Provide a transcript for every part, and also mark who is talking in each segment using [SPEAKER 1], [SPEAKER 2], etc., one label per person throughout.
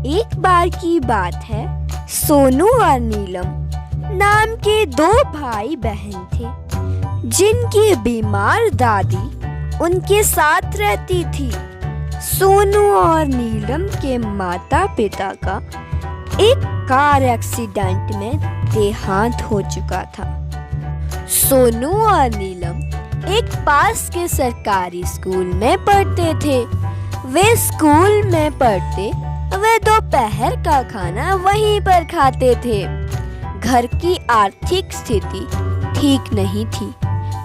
[SPEAKER 1] एक बार की बात है, सोनू और नीलम नाम के दो भाई बहन थे जिनकी बीमार दादी उनके साथ रहती थी। सोनू और नीलम के माता पिता का एक कार एक्सीडेंट में देहांत हो चुका था। सोनू और नीलम एक पास के सरकारी स्कूल में पढ़ते थे। वे स्कूल में पढ़ते वे दोपहर का खाना वहीं पर खाते थे। घर की आर्थिक स्थिति ठीक नहीं थी।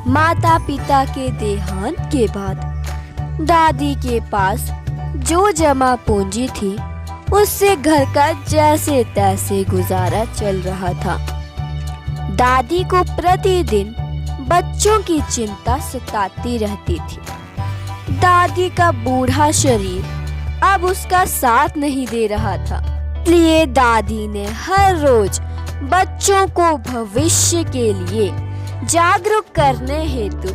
[SPEAKER 1] माता पिता के देहांत के बाद दादी के पास जो जमा पूंजी थी उससे घर का जैसे तैसे गुजारा चल रहा था। दादी को प्रतिदिन बच्चों की चिंता सताती रहती थी। दादी का बूढ़ा शरीर अब उसका साथ नहीं दे रहा था, इसलिए दादी ने हर रोज बच्चों को भविष्य के लिए जागरूक करने हेतु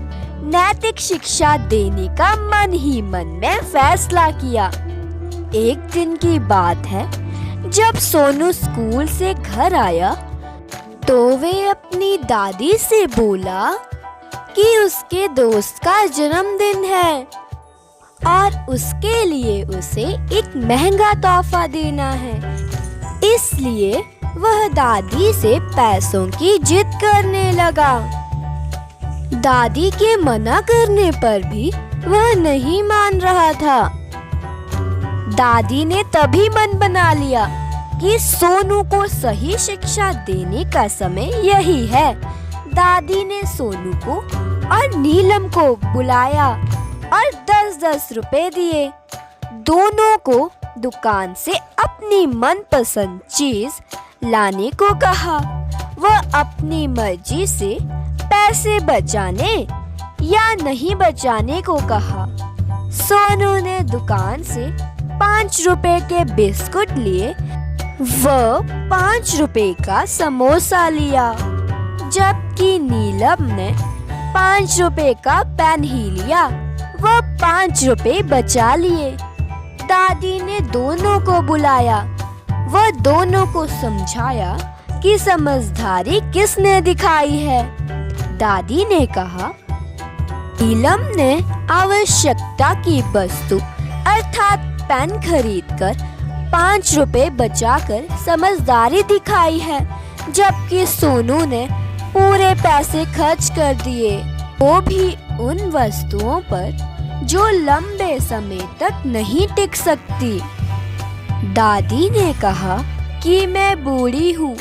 [SPEAKER 1] नैतिक शिक्षा देने का मन ही मन में फैसला किया। एक दिन की बात है, जब सोनू स्कूल से घर आया तो वे अपनी दादी से बोला कि उसके दोस्त का जन्मदिन है और उसके लिए उसे एक महंगा तोहफा देना है। इसलिए वह दादी से पैसों की जिद करने लगा। दादी के मना करने पर भी वह नहीं मान रहा था। दादी ने तभी मन बना लिया कि सोनू को सही शिक्षा देने का समय यही है। दादी ने सोनू को और नीलम को बुलाया और 10-10 रुपए दिए। दोनों को दुकान से अपनी मनपसंद चीज लाने को कहा। वह अपनी मर्जी से पैसे बचाने या नहीं बचाने को कहा। सोनू ने दुकान से 5 रुपए के बिस्कुट लिए, वह 5 रुपए का समोसा लिया, जबकि नीलम ने 5 रुपए का पेन ही लिया। वह 5 रुपए बचा लिए। दादी ने दोनों को बुलाया। वह दोनों को समझाया कि समझदारी किसने दिखाई है। दादी ने कहा, नीलम ने आवश्यकता की वस्तु अर्थात पेन खरीदकर 5 रुपए बचाकर समझदारी दिखाई है, जबकि सोनू ने पूरे पैसे खर्च कर दिए, वो भी उन वस्तुओं पर जो लंबे समय तक नहीं टिक सकती। दादी ने कहा कि मैं बूढ़ी हूँ,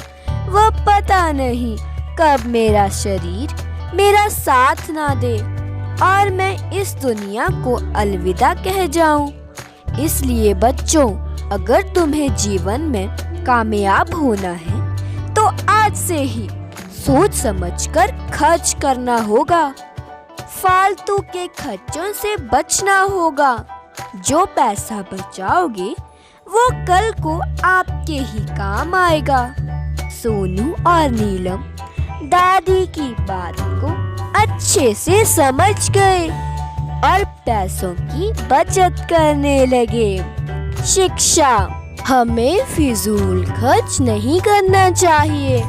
[SPEAKER 1] वह पता नहीं कब मेरा शरीर मेरा साथ ना दे और मैं इस दुनिया को अलविदा कह जाऊं। इसलिए बच्चों, अगर तुम्हें जीवन में कामयाब होना है तो आज से ही सोच समझकर खर्च करना होगा। फालतू के खर्चों से बचना होगा। जो पैसा बचाओगे वो कल को आपके ही काम आएगा। सोनू और नीलम दादी की बात को अच्छे से समझ गए और पैसों की बचत करने लगे। शिक्षा, हमें फिजूल खर्च नहीं करना चाहिए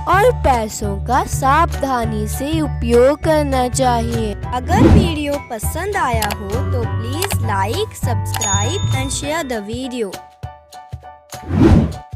[SPEAKER 1] और पैसों का सावधानी से उपयोग करना चाहिए। अगर वीडियो पसंद आया हो तो please like, subscribe and share the video.